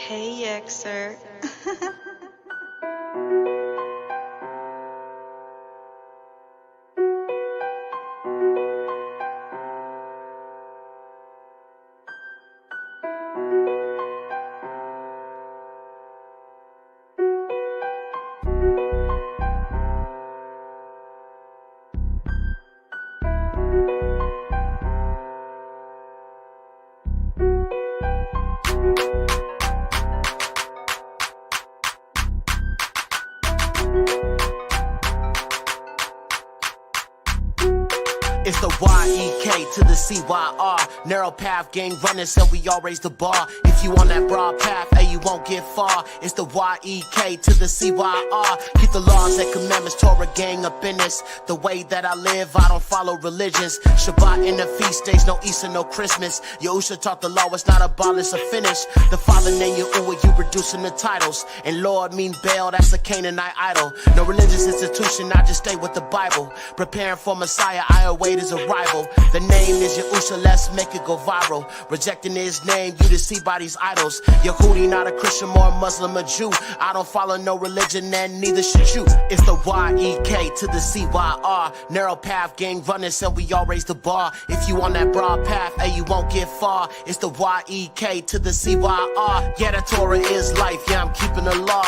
Hey, Xer. It's the Y-E-K to the C-Y-R. Narrow path, gang running, so we all raise the bar. If you on that broad path, hey, you won't get far. It's the Y-E-K to the C-Y-R. Keep the laws and commandments, Torah gang up in this. The way that I live, I don't follow religions. Shabbat in the feast days, no Easter, no Christmas. Yahusha taught the law, it's not abolished or finished. The father named Yahuwah, you reducing the titles. And Lord mean Baal, that's a Canaanite idol. No religious institution, I just stay with the Bible. Preparing for Messiah, I await his arrival. The name is Yahusha, let's make it go viral. Rejecting his name, you deceive by these idols. Yehudi, not a Christian, more Muslim or Jew. I don't follow no religion and neither should you. It's the Y-E-K to the C-Y-R. Narrow path, gang running, so we all raise the bar. If you on that broad path, hey, you won't get far. It's the Y-E-K to the C-Y-R. Yeah, the Torah is life, yeah, I'm keeping the law.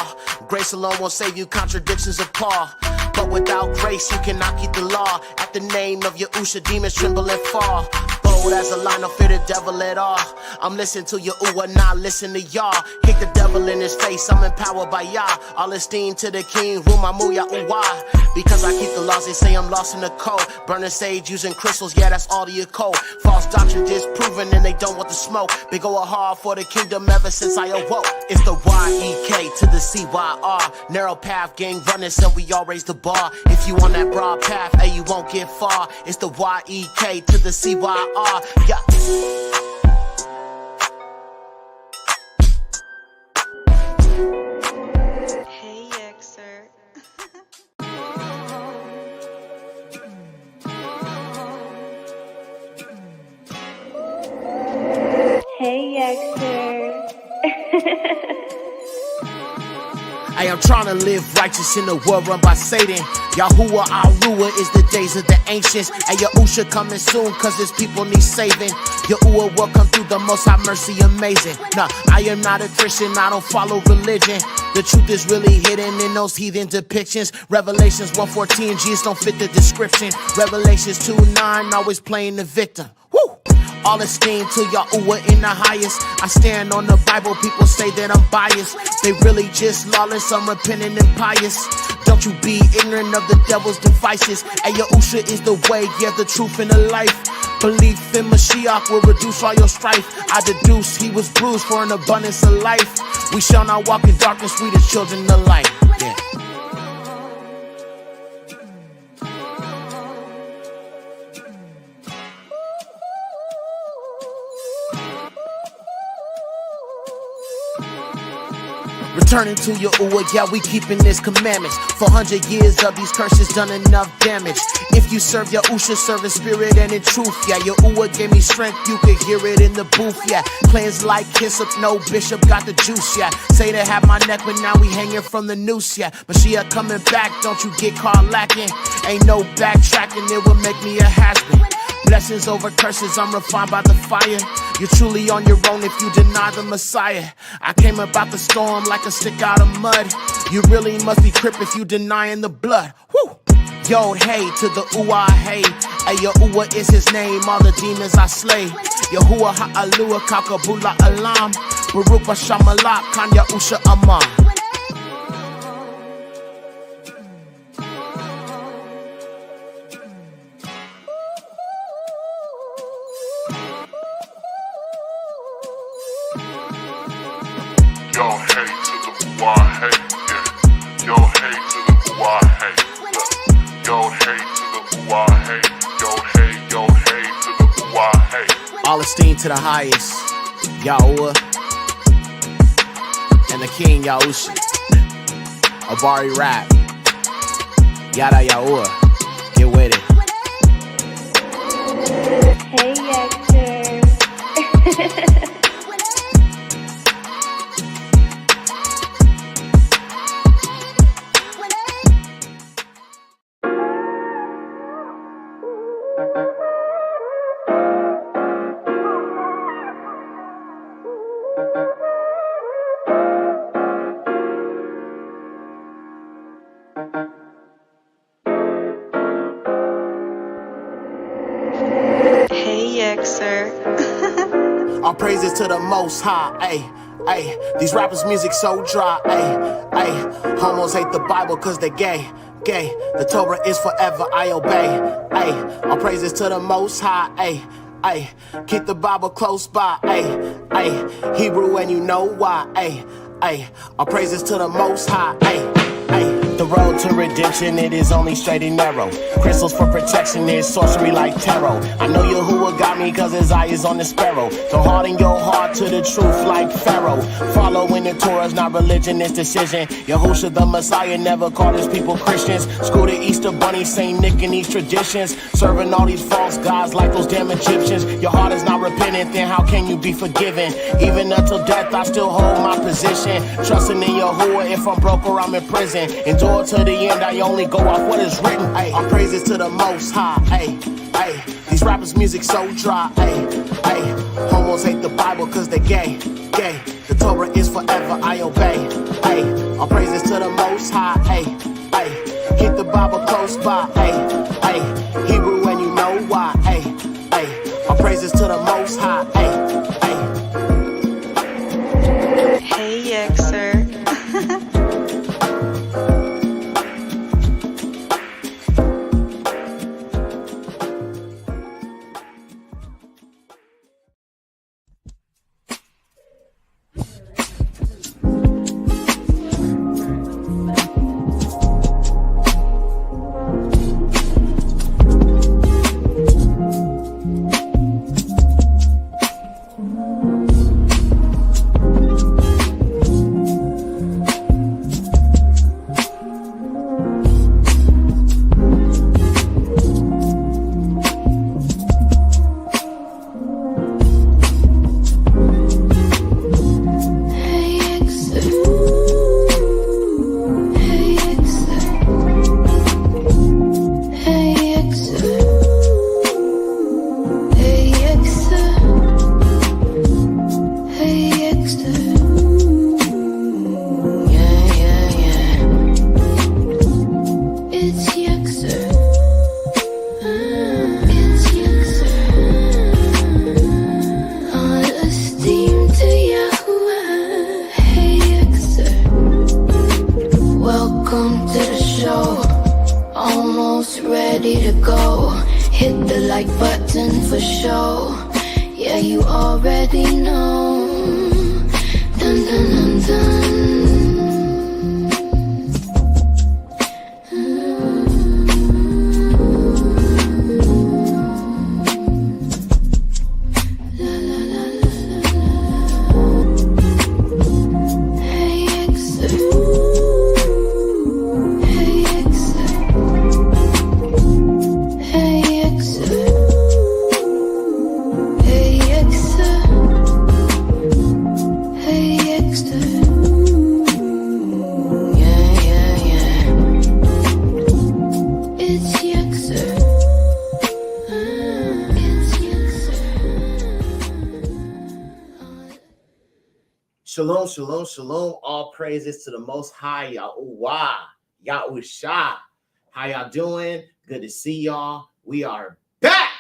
Grace alone won't save you, contradictions of Paul. But without grace, you cannot keep the law. At the name of Yahusha, demons tremble and fall. Bold as a lion, don't fear the devil at all. I'm listening to Yahuwah, not listen to y'all. Kick the devil in his face, I'm empowered by Yah. All esteem to the king, Rumamu Yahuwah. Because I keep the laws, they say I'm lost in the code. Burning sage, using crystals, yeah, that's all to your code. False doctrine disproven, and they don't want the smoke. Been going hard for the kingdom ever since I awoke. It's the Y-E-K to the C-Y-R. Narrow path, gang running, so we all raise the bar. If you on that broad path, hey, you won't get far. It's the Y-E-K to the C-Y-R. Yeah. Hey, Xer. Hey, Xer. I am trying to live righteous in a world run by Satan. Yahuwah, our ruler, is the days of the ancients. And Yahusha coming soon, cause his people need saving. Yahuwah will come through, the most high mercy amazing. Nah, I am not a Christian, I don't follow religion. The truth is really hidden in those heathen depictions. Revelations 1:14, Jesus don't fit the description. Revelations 2:9, always playing the victim. Woo! All esteem to Yahuwah in the highest. I stand on the Bible, people say that I'm biased. They really just lawless, unrepentant and pious. Don't you be ignorant of the devil's devices. And Yahusha is the way, yeah, the truth and the life. Belief in Mashiach will reduce all your strife. I deduce he was bruised for an abundance of life. We shall not walk in darkness, we the children of light. Yeah. Returning to Yahuwah, yeah, we keeping his commandments. 400 years of these curses done enough damage. If you serve Yahusha, serve in spirit and in truth, yeah. Yahuwah gave me strength, you could hear it in the booth, yeah. Cleanse like hyssop, no bishop got the juice, yeah. Say they have my neck, but now we hanging from the noose, yeah. Mashiach coming back, don't you get caught lacking. Ain't no backtracking, it will make me a has-been. Blessings over curses, I'm refined by the fire. You're truly on your own if you deny the Messiah. I came about the storm like a stick out of mud. You really must be crip if you denying the blood. Woo! Yod hey to the Uah hey. Ay, Yahuwah is his name, all the demons I slay. Yahuwah ha'alua kakabula alam. Baruch Hashem malak kan Yahusha amam. Yo, hey to the why, hey, yeah. Yo, hey to the why, hey, look. Yo, hey to the why, hey. Yo, hey to the why, hey. All esteem to the highest, Yahuwah, and the King Yahusha. Abari rap, Yada Yahuwah, get with it. Hey, Xer. yes, sir. All praises to the Most High, ayy. These rappers' music so dry, ayy. Homos hate the Bible cause they gay. The Torah is forever, I obey, ayy. All praises to the Most High, ayy. Keep the Bible close by, ayy. Hebrew and you know why, ayy. All praises to the Most High, ayy. The road to redemption, it is only straight and narrow. Crystals for protection is sorcery like tarot. I know Yahuwah got me cause his eye is on the sparrow. Don't harden your heart to the truth like Pharaoh. Following the Torah is not religion, it's decision. Yahusha the Messiah never called his people Christians. Screw the Easter bunny, Saint Nick and these traditions. Serving all these false gods like those damn Egyptians. Your heart is not repentant, then how can you be forgiven? Even until death I still hold my position. Trusting in Yahuwah if I'm broke or I'm in prison. Endure to the end, I only go off what is written. Ay, all praises to the Most High. Ay. These rappers' music so dry. Ay. Homos hate the Bible cause they gay. The Torah is forever, I obey. Ay. All praises to the Most High. Ay. Keep the Bible close by. Ay. Hebrew and you know why. Ay. All praises to the Most High. Hey, yes, sir. Shalom, shalom, shalom. All praises to the Most High, Yahuwah, Yahusha. How y'all doing? Good to see y'all. We are back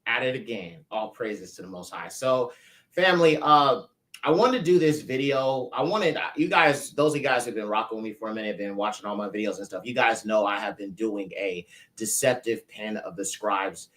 at it again. All praises to the Most High. So, family, I wanted to do this video. I wanted you guys, those of you guys who've been rocking with me for a minute, been watching all my videos and stuff. You guys know I have been doing a deceptive pen of the scribes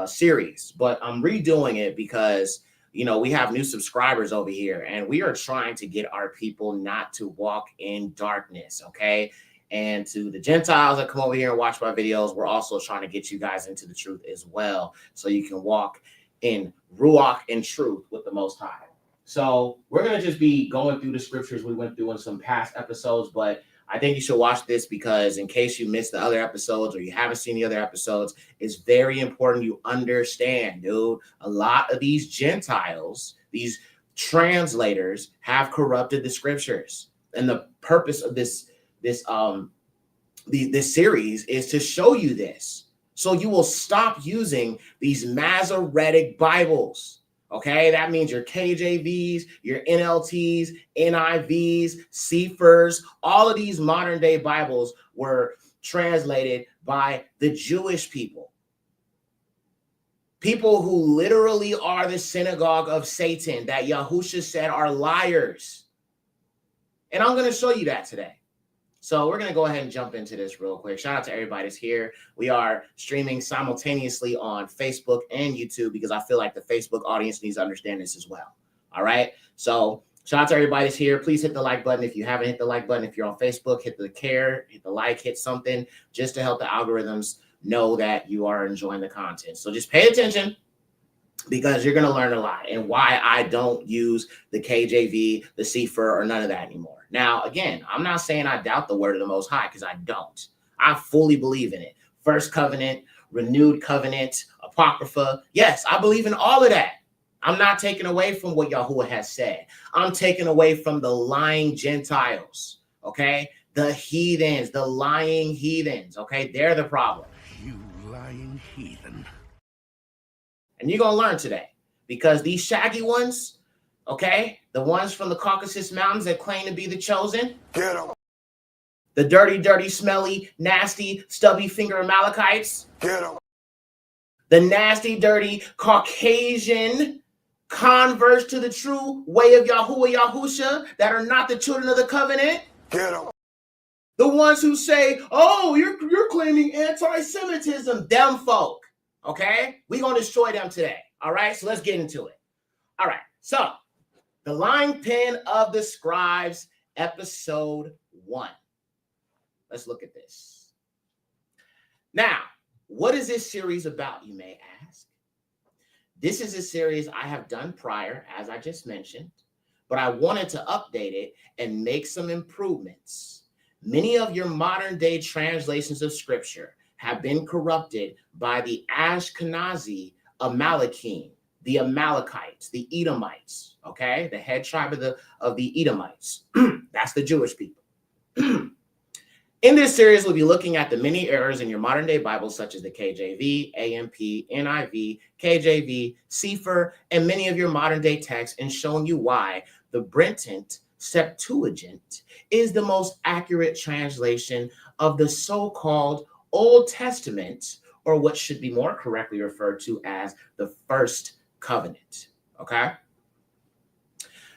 series, but I'm redoing it because we have new subscribers over here and we are trying to get our people not to walk in darkness. Okay. And to the Gentiles that come over here and watch my videos, we're also trying to get you guys into the truth as well. So you can walk in Ruach and truth with the Most High. So we're going to just be going through the scriptures we went through in some past episodes, but I think you should watch this because in case you missed the other episodes or you haven't seen the other episodes, it's very important you understand, dude. A lot of these Gentiles, these translators have corrupted the scriptures. And the purpose of this series is to show you this. So you will stop using these Masoretic Bibles. Okay, that means your KJVs, your NLTs, NIVs, Cephers, all of these modern day Bibles were translated by the Jewish people People who literally are the synagogue of Satan that Yahusha said are liars. And I'm going to show you that today. So we're going to go ahead and jump into this real quick. Shout out to everybody that's here. We are streaming simultaneously on Facebook and YouTube because I feel like the Facebook audience needs to understand this as well. All right. So shout out to everybody that's here. Please hit the like button. If you haven't hit the like button, if you're on Facebook, hit the care, hit the like, hit something just to help the algorithms know that you are enjoying the content. So just pay attention because you're going to learn a lot and why I don't use the KJV, the Sefer, or none of that anymore. Now, again, I'm not saying I doubt the word of the Most High because I don't. I fully believe in it. First covenant, renewed covenant, apocrypha. Yes, I believe in all of that. I'm not taking away from what Yahuwah has said. I'm taking away from the lying Gentiles, okay? The heathens, the lying heathens, okay? They're the problem. You lying heathen. And you're going to learn today because these shaggy ones, okay, the ones from the Caucasus Mountains that claim to be the chosen, Get him. the dirty, dirty, smelly, nasty, stubby finger Amalekites, Get him. the nasty, dirty, Caucasian converts to the true way of Yahuwah Yahusha that are not the children of the covenant, Get him. the ones who say, oh, you're claiming anti-Semitism, them folk, okay? We're going to destroy them today, all right? So let's get into it. All right, so the lying pen of the scribes, episode 1. Let's look at this. Now, what is this series about, you may ask? This is a series I have done prior, as I just mentioned, but I wanted to update it and make some improvements. Many of your modern day translations of scripture have been corrupted by the Ashkenazi Amalekim, the Amalekites, the Edomites, okay? The head tribe of the Edomites. That's the Jewish people. In this series, we'll be looking at the many errors in your modern day Bibles, such as the KJV, AMP, NIV, KJV, Sefer, and many of your modern day texts, and showing you why the Brenton Septuagint is the most accurate translation of the so-called Old Testament, or what should be more correctly referred to as the First Covenant, okay?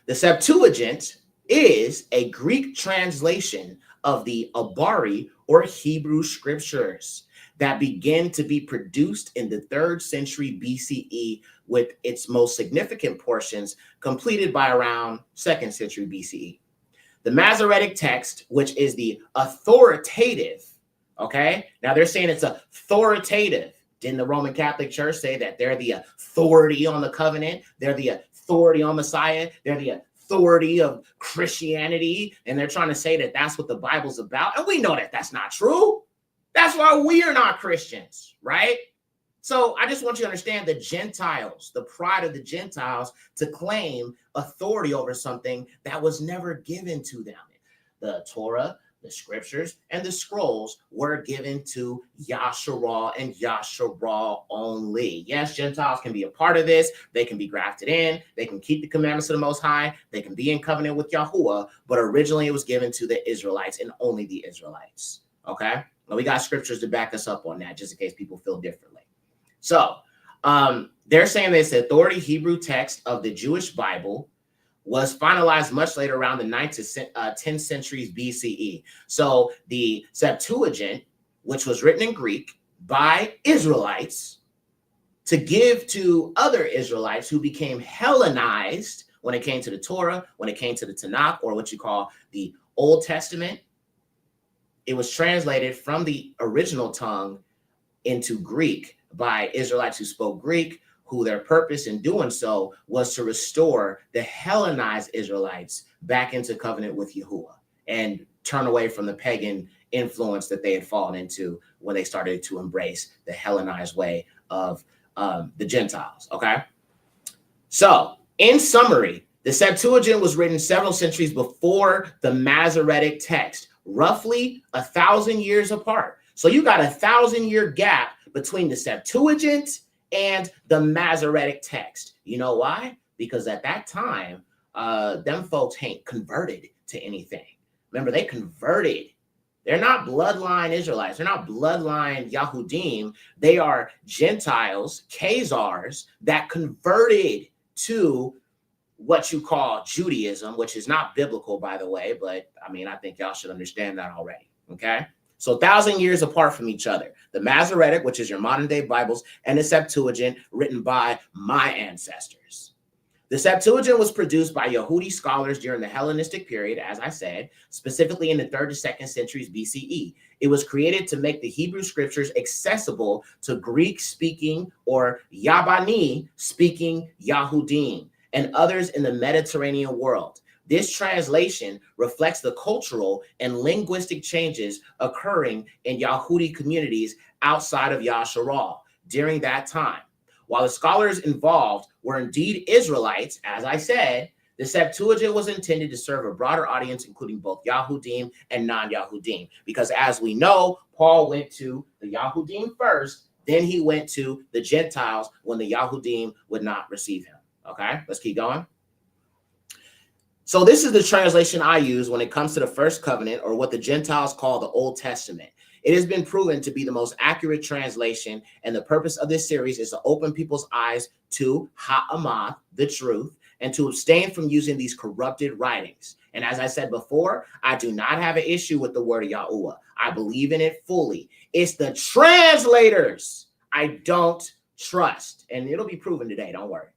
The Septuagint is a Greek translation of the Abari or Hebrew scriptures that began to be produced in the 3rd century BCE, with its most significant portions completed by around 2nd century BCE. The Masoretic text, which is the authoritative, okay? Now they're saying it's authoritative. Didn't the Roman Catholic Church say that they're the authority on the covenant? They're the authority on Messiah. They're the authority of Christianity. And they're trying to say that that's what the Bible's about. And we know that that's not true. That's why we are not Christians, right? So I just want you to understand the Gentiles, the pride of the Gentiles to claim authority over something that was never given to them. The Torah, the scriptures, and the scrolls were given to Yasharah and Yasharah only. Yes, Gentiles can be a part of this. They can be grafted in. They can keep the commandments of the Most High. They can be in covenant with Yahuwah, but originally it was given to the Israelites and only the Israelites, okay? Well, we got scriptures to back us up on that, just in case people feel differently. So they're saying this authority Hebrew text of the Jewish Bible was finalized much later, around the 9th to 10th centuries BCE. So the Septuagint, which was written in Greek by Israelites to give to other Israelites who became Hellenized when it came to the Torah, when it came to the Tanakh, or what you call the Old Testament, it was translated from the original tongue into Greek by Israelites who spoke Greek, who their purpose in doing so was to restore the Hellenized Israelites back into covenant with Yahuwah and turn away from the pagan influence that they had fallen into when they started to embrace the Hellenized way of the Gentiles, okay? So, in summary, the Septuagint was written several centuries before the Masoretic text, roughly 1,000 years apart. So you got a 1,000-year gap between the Septuagint and the Masoretic text. You know why? Because at that time, them folks ain't converted to anything. Remember, they converted They're not bloodline Israelites. They're not bloodline Yahudim. They are Gentiles, Khazars, that converted to what you call Judaism, which is not biblical, by the way, but I mean, I think y'all should understand that already, okay? So 1,000 years apart from each other. The Masoretic, which is your modern day Bibles, and the Septuagint, written by my ancestors. The Septuagint was produced by Yehudi scholars during the Hellenistic period, as I said, specifically in the 3rd to 2nd centuries BCE. It was created to make the Hebrew scriptures accessible to Greek-speaking or Yabani-speaking Yahudim and others in the Mediterranean world. This translation reflects the cultural and linguistic changes occurring in Yahudi communities outside of Yasharal during that time. While the scholars involved were indeed Israelites, as I said, the Septuagint was intended to serve a broader audience, including both Yahudim and non-Yahudim. Because as we know, Paul went to the Yahudim first, then he went to the Gentiles when the Yahudim would not receive him. Okay, let's keep going. So this is the translation I use when it comes to the first covenant, or what the Gentiles call the Old Testament. It has been proven to be the most accurate translation, and the purpose of this series is to open people's eyes to Ha'amah, the truth, and to abstain from using these corrupted writings. And as I said before, I do not have an issue with the word of Yahuwah. I believe in it fully. It's the translators I don't trust, and it'll be proven today, don't worry.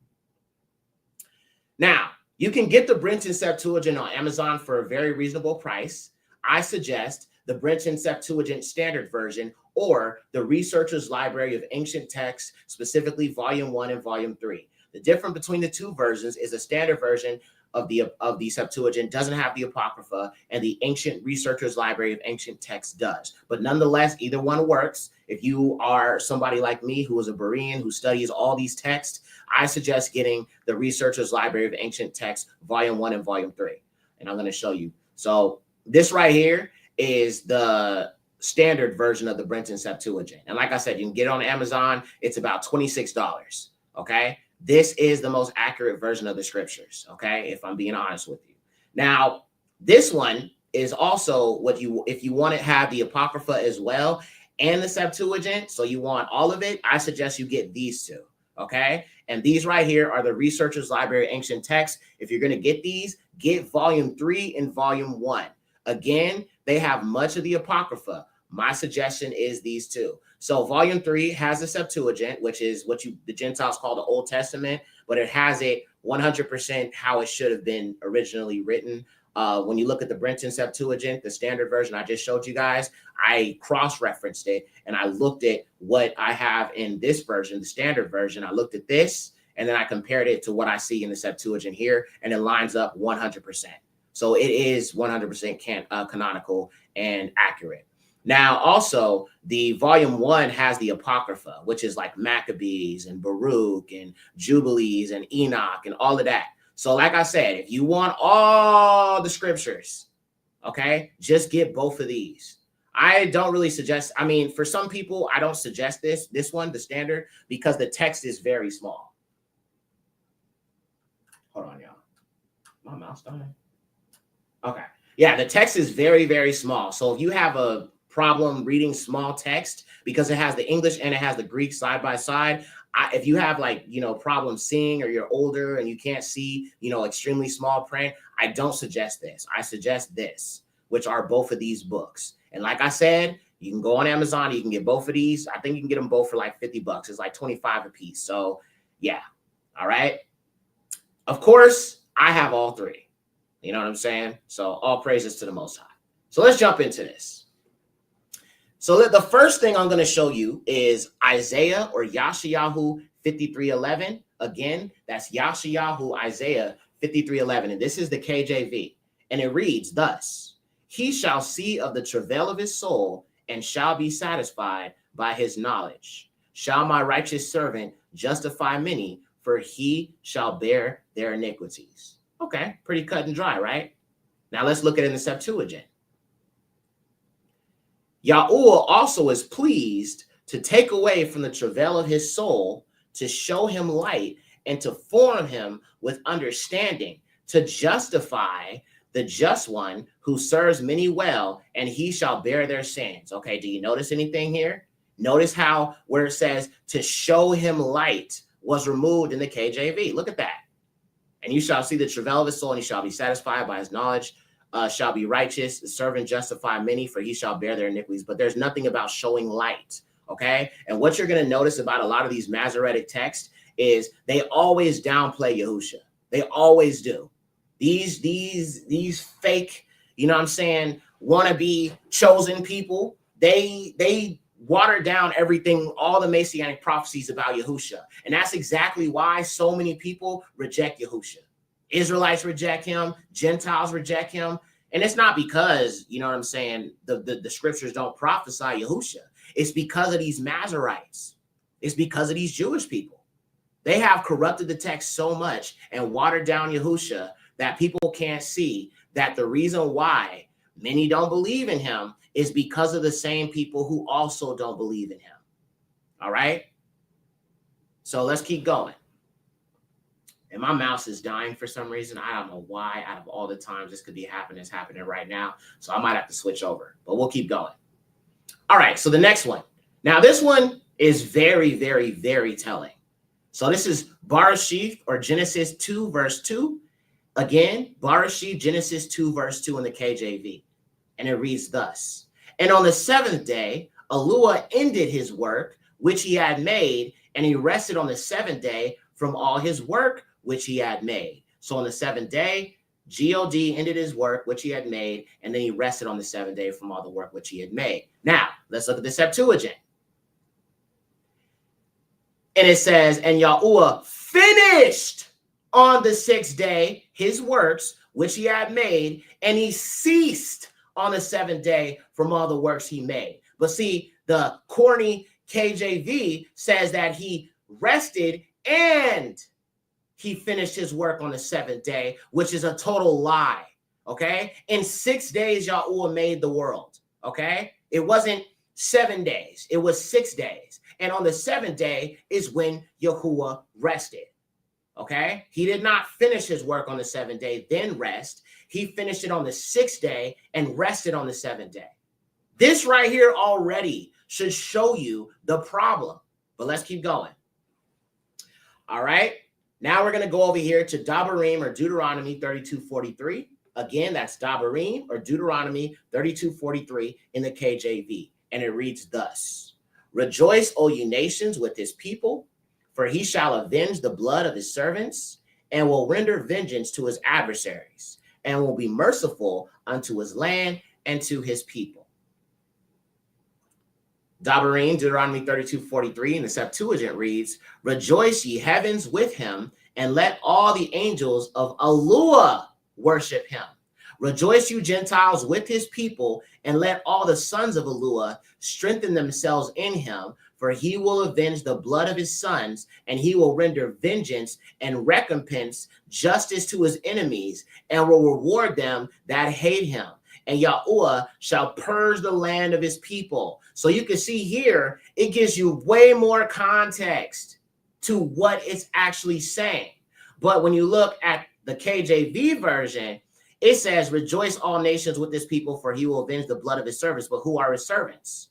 Now, you can get the Brenton Septuagint on Amazon for a very reasonable price. I suggest the Brenton Septuagint Standard Version or the Researcher's Library of Ancient Texts, specifically Volume 1 and Volume 3. The difference between the two versions is the standard version of the Septuagint doesn't have the Apocrypha, and the Ancient Researcher's Library of Ancient Texts does. But nonetheless, either one works. If you are somebody like me who is a Berean who studies all these texts, I suggest getting the Researcher's Library of Ancient Texts, Volume 1 and Volume 3. And I'm going to show you. So this right here is the standard version of the Brenton Septuagint. And like I said, you can get it on Amazon. It's about $26, okay? This is the most accurate version of the scriptures, okay? If I'm being honest with you. Now, this one is also what if you want to have the Apocrypha as well and the Septuagint, so you want all of it, I suggest you get these two, okay? And these right here are the Researcher's Library of Ancient Texts. If you're going to get these, get Volume 3 and Volume 1. Again, they have much of the Apocrypha. My suggestion is these two. So Volume 3 has the Septuagint, which is what the Gentiles call the Old Testament, but it has it 100% how it should have been originally written. When you look at the Brenton Septuagint, the standard version I just showed you guys, I cross-referenced it, and I looked at what I have in this version, the standard version. I looked at this, and then I compared it to what I see in the Septuagint here, and it lines up 100%. So it is 100% canonical and accurate. Now, also, the Volume 1 has the Apocrypha, which is like Maccabees and Baruch and Jubilees and Enoch and all of that. So like I said, if you want all the scriptures, okay, just get both of these. I don't really suggest, I mean, for some people, I don't suggest this one, the standard, because the text is very small. Hold on, y'all. My mouse dying. Okay. Yeah, the text is very, very small. So if you have a problem reading small text, because it has the English and it has the Greek side by side, if you have problems seeing, or you're older and you can't see, extremely small print, I don't suggest this. I suggest this, which are both of these books. And like I said, you can go on Amazon, you can get both of these. I think you can get them both for like $50. It's like 25 a piece. So yeah. All right. Of course, I have all three. You know what I'm saying? So all praises to the Most High. So let's jump into this. So the first thing I'm going to show you is Isaiah or Yashayahu 53:11. Again, that's Yashayahu Isaiah 53:11. And this is the KJV. And it reads thus: He shall see of the travail of his soul and shall be satisfied by his knowledge. Shall my righteous servant justify many, for he shall bear their iniquities. Okay, pretty cut and dry, right? Now let's look at it in the Septuagint. Yahuwah also is pleased to take away from the travail of his soul, to show him light, and to form him with understanding, to justify the just one who serves many well, and he shall bear their sins. Okay, do you notice anything here? Notice how where it says to show him light was removed in the KJV. Look at that. And you shall see the travail of his soul, and he shall be satisfied by his knowledge, shall be righteous, the servant justify many, for he shall bear their iniquities. But there's nothing about showing light, okay? And what you're going to notice about a lot of these Masoretic texts is they always downplay Yahusha. They always do. These fake, you know what I'm saying, wannabe chosen people, they water down everything, all the Messianic prophecies about Yahusha. And that's exactly why so many people reject Yahusha. Israelites reject him, Gentiles reject him. And it's not because, you know what I'm saying, the scriptures don't prophesy Yahusha. It's because of these Masoretes. It's because of these Jewish people. They have corrupted the text so much and watered down Yahusha that people can't see that the reason why many don't believe in him is because of the same people who also don't believe in him. All right? So let's keep going. And my mouse is dying for some reason. I don't know why. Out of all the times this could be happening, it's happening right now. So I might have to switch over, but we'll keep going. All right, so the next one. Now this one is very, very, very telling. So this is Bereshith, or Genesis 2, verse 2. Again, Bereshith, Genesis 2, verse 2 in the KJV. And it reads thus. And on the seventh day, Elohim ended his work, which he had made, and he rested on the seventh day from all his work, which he had made. So on the seventh day, God ended his work, which he had made, and then he rested on the seventh day from all the work which he had made. Now, let's look at the Septuagint. And it says, and Yahuwah finished on the sixth day his works, which he had made, and he ceased on the seventh day from all the works he made. But see, the corny KJV says that he rested and he finished his work on the seventh day, which is a total lie, okay? In 6 days, Yahuwah made the world, okay? It wasn't 7 days. It was 6 days. And on the seventh day is when Yahuwah rested, okay? He did not finish his work on the seventh day, then rest. He finished it on the sixth day and rested on the seventh day. This right here already should show you the problem. But let's keep going. All right. Now we're going to go over here to Dabarim, or Deuteronomy 32:43. Again, that's Dabarim, or Deuteronomy 32:43 in the KJV. And it reads thus. Rejoice, O you nations, with his people, for he shall avenge the blood of his servants, and will render vengeance to his adversaries, and will be merciful unto his land and to his people. Dabarim, Deuteronomy 32:43 in the Septuagint reads, rejoice ye heavens with him, and let all the angels of Elohim worship him. Rejoice you Gentiles with his people, and let all the sons of Elohim strengthen themselves in him, for he will avenge the blood of his sons, and he will render vengeance and recompense justice to his enemies, and will reward them that hate him. And Yahuwah shall purge the land of his people. So you can see here, it gives you way more context to what it's actually saying. But when you look at the KJV version, it says, rejoice all nations with his people, for he will avenge the blood of his servants. But who are his servants?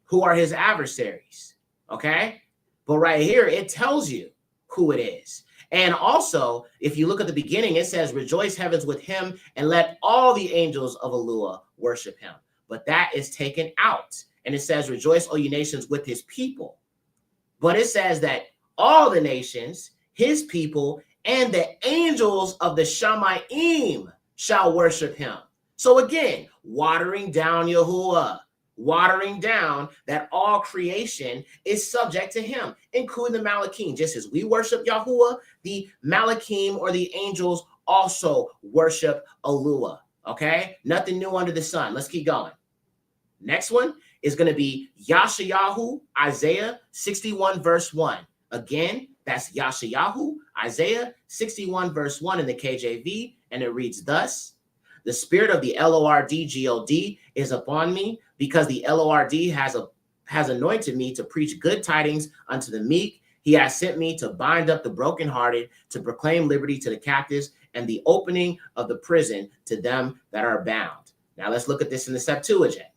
Who are his adversaries? Okay? But right here, it tells you who it is. And also, if you look at the beginning, it says, rejoice heavens with him, and let all the angels of Elohim worship him. But that is taken out. And it says, rejoice, O you nations, with his people. But it says that all the nations, his people, and the angels of the Shamayim shall worship him. So again, watering down Yahuwah, watering down that all creation is subject to him, including the Malachim. Just as we worship Yahuwah, the Malachim, or the angels, also worship Elohim. Okay? Nothing new under the sun. Let's keep going. Next one is going to be Yashayahu, Isaiah 61, verse 1. Again, that's Yashayahu, Isaiah 61, verse 1 in the KJV, and it reads thus. The spirit of the Lord God is upon me, because the Lord has anointed me to preach good tidings unto the meek. He has sent me to bind up the brokenhearted, to proclaim liberty to the captives, and the opening of the prison to them that are bound. Now let's look at this in the Septuagint.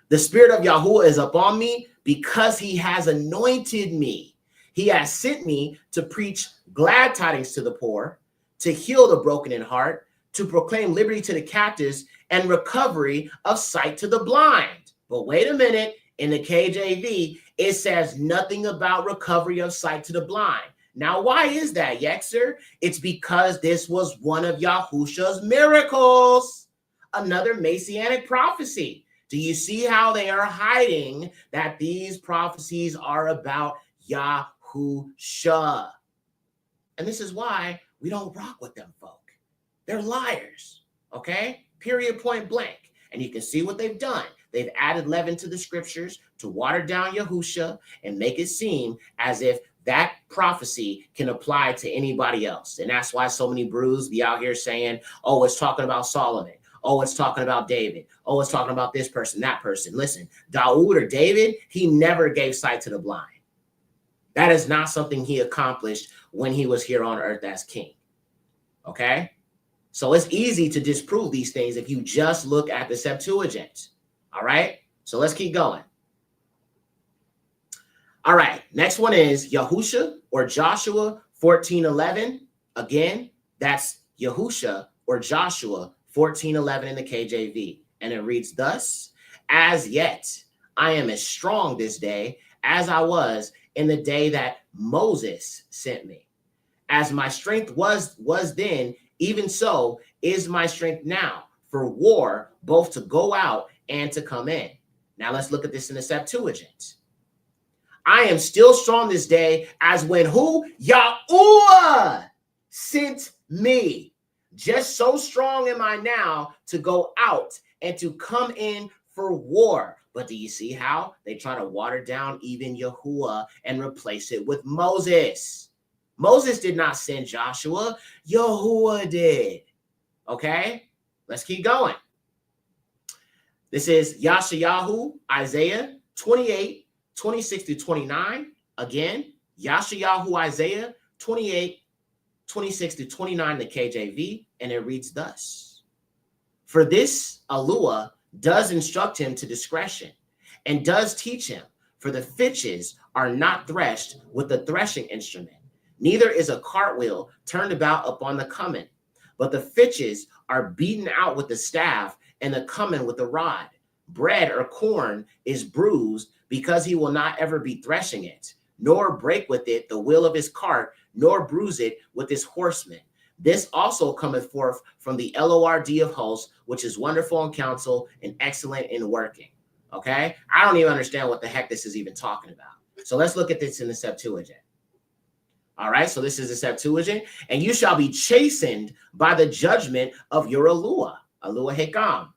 The Spirit of Yahuwah is upon me because he has anointed me. He has sent me to preach glad tidings to the poor, to heal the broken in heart, to proclaim liberty to the captives and recovery of sight to the blind. But wait a minute, in the KJV, it says nothing about recovery of sight to the blind. Now, why is that, Yexer? It's because this was one of Yahusha's miracles, another messianic prophecy. Do you see how they are hiding that these prophecies are about Yahusha? And this is why we don't rock with them folk. They're liars, okay? Period, point blank. And you can see what they've done. They've added leaven to the scriptures to water down Yahusha and make it seem as if that prophecy can apply to anybody else. And that's why so many brews be out here saying, oh, it's talking about Solomon. Oh, it's talking about David. Oh, it's talking about this person, that person. Listen, Dawood or David, he never gave sight to the blind. That is not something he accomplished when he was here on earth as king. Okay? So it's easy to disprove these things if you just look at the Septuagint. All right? So let's keep going. All right, next one is Yahusha or Joshua 14:11. Again, that's Yahusha or Joshua 14:11 in the KJV. And it reads thus: as yet I am as strong this day as I was in the day that Moses sent me. As my strength was then, even so is my strength now for war, both to go out and to come in. Now let's look at this in the Septuagint. I am still strong this day as when who? Yahuwah sent me. Just so strong am I now to go out and to come in for war. But do you see how they try to water down even Yahuwah and replace it with Moses? Moses did not send Joshua. Yahuwah did. Okay, let's keep going. This is Yashayahu, Isaiah 28, 26 to 29. Again, Yashayahu, Isaiah 28, 26 to 29, the KJV, and it reads thus: for this Alua does instruct him to discretion, and does teach him, for the fitches are not threshed with the threshing instrument, neither is a cartwheel turned about upon the cummin, but the fitches are beaten out with the staff, and the cummin with the rod. Bread or corn is bruised, because he will not ever be threshing it, nor break with it the wheel of his cart, nor bruise it with his horsemen. This also cometh forth from the Lord of hosts, which is wonderful in counsel and excellent in working. Okay? I don't even understand what the heck this is even talking about. So let's look at this in the Septuagint. All right, so this is the Septuagint. And you shall be chastened by the judgment of your Alua Hekam,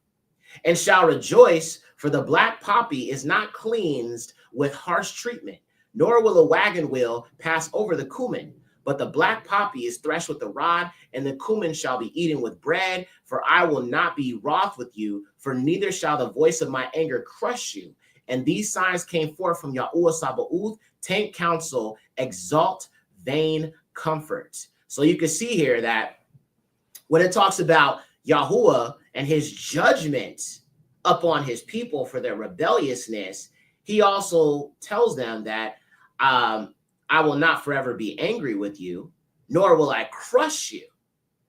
and shall rejoice, for the black poppy is not cleansed with harsh treatment, nor will a wagon wheel pass over the cumin. But the black poppy is threshed with the rod, and the cumin shall be eaten with bread. For I will not be wroth with you, for neither shall the voice of my anger crush you. And these signs came forth from Yahuwah Sabaoth: take counsel, exalt, vain comfort. So you can see here that when it talks about Yahuwah and his judgment upon his people for their rebelliousness, he also tells them that I will not forever be angry with you, nor will I crush you,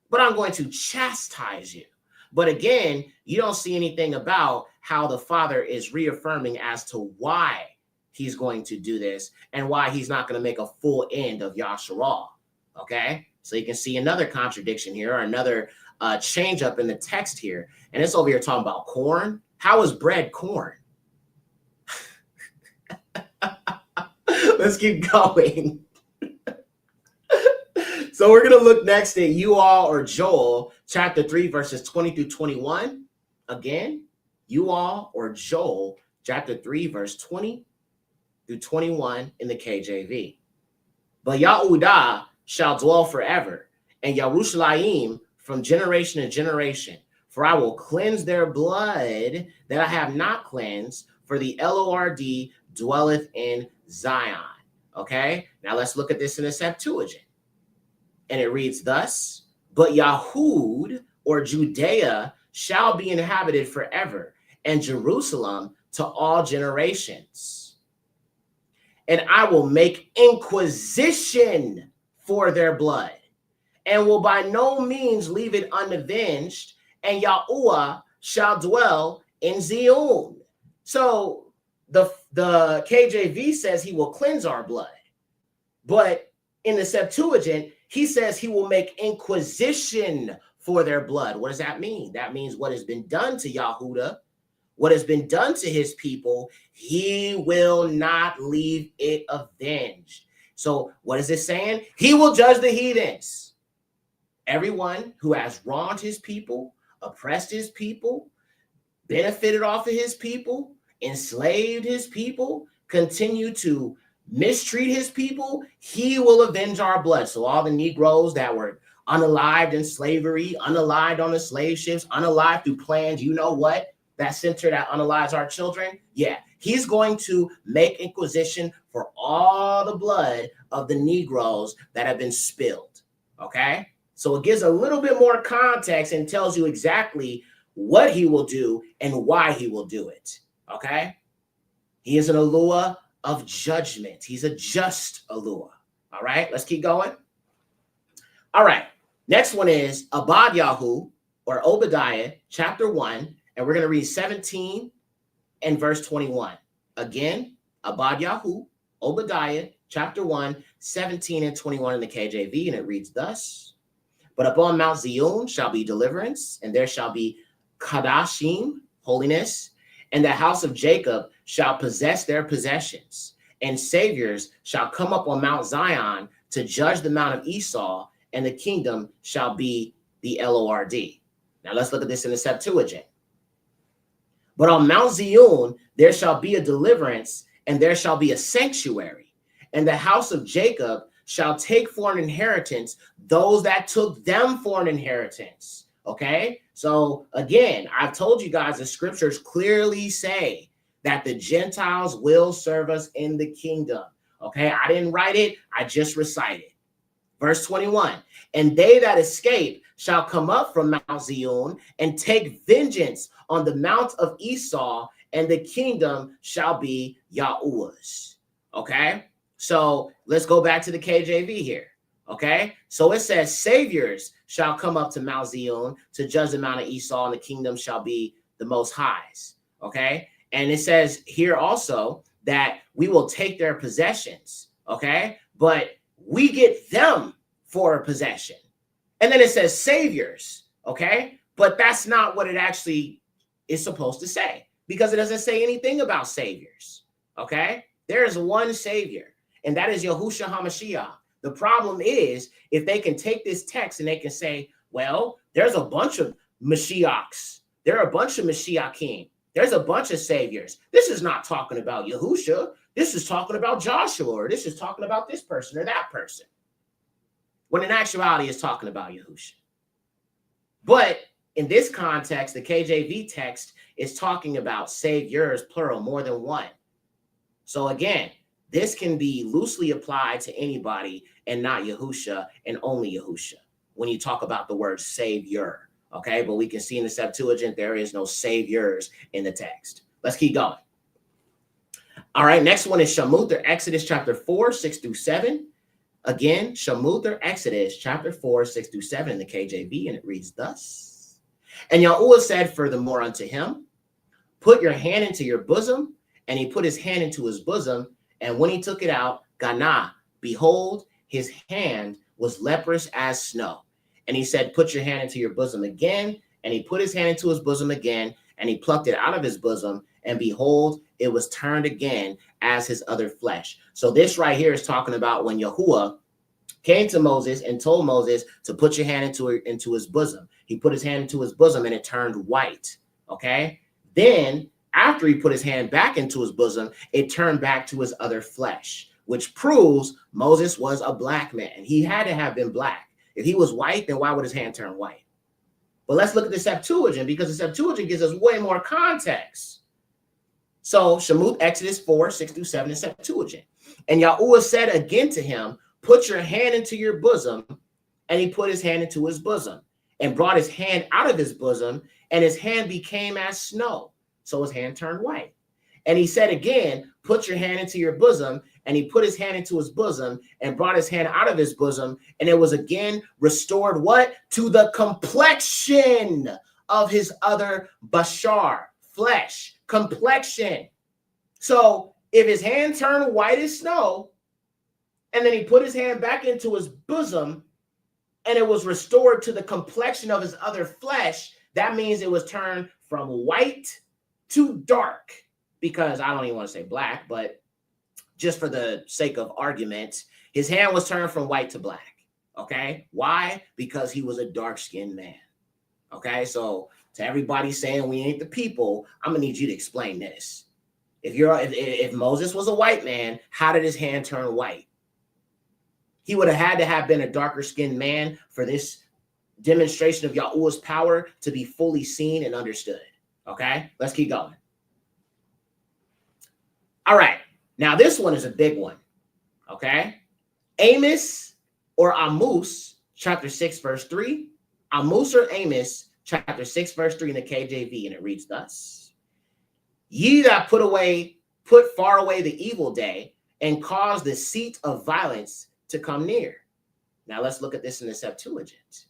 but I'm going to chastise you. But again, you don't see anything about how the Father is reaffirming as to why he's going to do this and why he's not going to make a full end of Yasharal. Okay, so you can see another contradiction here, or another change up in the text here. And it's over here talking about corn. How is bread corn? Let's keep going. So we're going to look next at you all, or Joel chapter 3, verses 20 through 21. Again, you all, or Joel chapter 3, verse 20 through 21 in the KJV. But Yahudah shall dwell forever, and Yerushalayim from generation to generation. For I will cleanse their blood that I have not cleansed, for the Lord dwelleth in Zion. Okay, now let's look at this in the Septuagint. And it reads thus: But Yahud, or Judea, shall be inhabited forever, and Jerusalem to all generations. And I will make inquisition for their blood, and will by no means leave it unavenged, and Yahuwah shall dwell in Zion. So the KJV says he will cleanse our blood, but in the Septuagint, he says he will make inquisition for their blood. What does that mean? That means what has been done to Yahudah, what has been done to his people, he will not leave it avenged. So what is it saying? He will judge the heathens. Everyone who has wronged his people, oppressed his people, benefited off of his people, enslaved his people, continue to mistreat his people, he will avenge our blood. So all the Negroes that were unalived in slavery, unalived on the slave ships, unalived through plans, you know what? That center that unalives our children, yeah, he's going to make inquisition for all the blood of the Negroes that have been spilled, okay? So it gives a little bit more context and tells you exactly what he will do and why he will do it, okay? He is an Eluah of judgment. He's a just Eluah, all right? Let's keep going. All right, next one is Abad Yahu, or Obadiah, chapter 1, and we're going to read 17 and verse 21. Again, Abad Yahu, Obadiah, chapter 1, 17 and 21 in the KJV, and it reads thus: But upon Mount Zion shall be deliverance, and there shall be Kadashim, holiness, and the house of Jacob shall possess their possessions, and saviors shall come up on Mount Zion to judge the Mount of Esau, and the kingdom shall be the Lord. Now let's look at this in the Septuagint. But on Mount Zion there shall be a deliverance, and there shall be a sanctuary, and the house of Jacob shall take for an inheritance those that took them for an inheritance. Okay, so again, I've told you guys the scriptures clearly say that the Gentiles will serve us in the kingdom. Okay, I didn't write it, I just recited. Verse 21, and they that escape shall come up from Mount Zion and take vengeance on the mount of Esau, and the kingdom shall be Yahuwah's. Okay, so let's go back to the KJV here. Okay, so it says saviors shall come up to Mount Zion to judge the Mount of Esau, and the kingdom shall be the Most High's. Okay, and it says here also that we will take their possessions. Okay, but we get them for a possession. And then it says saviors. Okay, but that's not what it actually is supposed to say, because it doesn't say anything about saviors. Okay, there is one savior, and that is Yahushua HaMashiach. The problem is, if they can take this text and they can say, well, there's a bunch of Mashiachs, there are a bunch of Mashiachim, there's a bunch of saviors. This is not talking about Yahushua. This is talking about Joshua, or this is talking about this person or that person. When in actuality, it's talking about Yahushua. But in this context, the KJV text is talking about saviors, plural, more than one. So again, this can be loosely applied to anybody and not Yahushua and only Yahushua when you talk about the word savior, okay? But we can see in the Septuagint, there is no saviors in the text. Let's keep going. All right, next one is Shamuth, or Exodus chapter 4, 6 through 7. Again, Shamuth, or Exodus chapter 4, 6 through 7 in the KJV, and it reads thus: And Yahuwah said furthermore unto him, Put your hand into your bosom. And he put his hand into his bosom, and when he took it out, Gana, behold, his hand was leprous as snow. And he said, Put your hand into your bosom again. And he put his hand into his bosom again, and he plucked it out of his bosom, and behold, it was turned again as his other flesh. So this right here is talking about when Yahuwah came to Moses and told Moses to put your hand into his bosom. He put his hand into his bosom, and it turned white. Okay, then after he put his hand back into his bosom, it turned back to his other flesh, which proves Moses was a black man. He had to have been black. If he was white, then why would his hand turn white? But let's look at the Septuagint, because the Septuagint gives us way more context. So Shamuth, Exodus 4, 6 through 7 in Septuagint. And Yahuwah said again to him, Put your hand into your bosom. and he put his hand into his bosom and brought his hand out of his bosom, and his hand became as snow. So his hand turned white. And he said again, put your hand into your bosom. And he put his hand into his bosom and brought his hand out of his bosom. And it was again restored what? To the complexion of his other bashar, flesh, complexion. So if his hand turned white as snow, and then he put his hand back into his bosom, and it was restored to the complexion of his other flesh, that means it was turned from white to dark. Because I don't even want to say black, but just for the sake of argument, his hand was turned from white to black. Okay. Why? Because he was a dark-skinned man. Okay. So to everybody saying we ain't the people, I'm gonna need you to explain this. If Moses was a white man, how did his hand turn white? He would have had to have been a darker skinned man for this demonstration of Yahuwah's power to be fully seen and understood. Okay, let's keep going. All right, now this one is a big one. Okay, Amos or Amos, chapter 6, verse 3. Amos or Amos, chapter 6, verse 3 in the KJV, and it reads thus: Ye that put far away the evil day, and cause the seat of violence to come near. Now let's look at this in the Septuagint.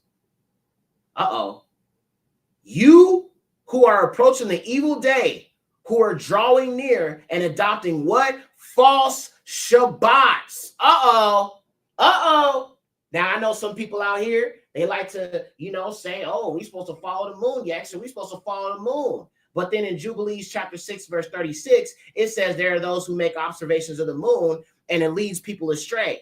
You who are approaching the evil day, who are drawing near and adopting what? False Shabbats. Now I know some people out here, they like to, say, oh, we're supposed to follow the moon. Yeah, actually, we're supposed to follow the moon. But then in Jubilees chapter 6, verse 36, it says there are those who make observations of the moon and it leads people astray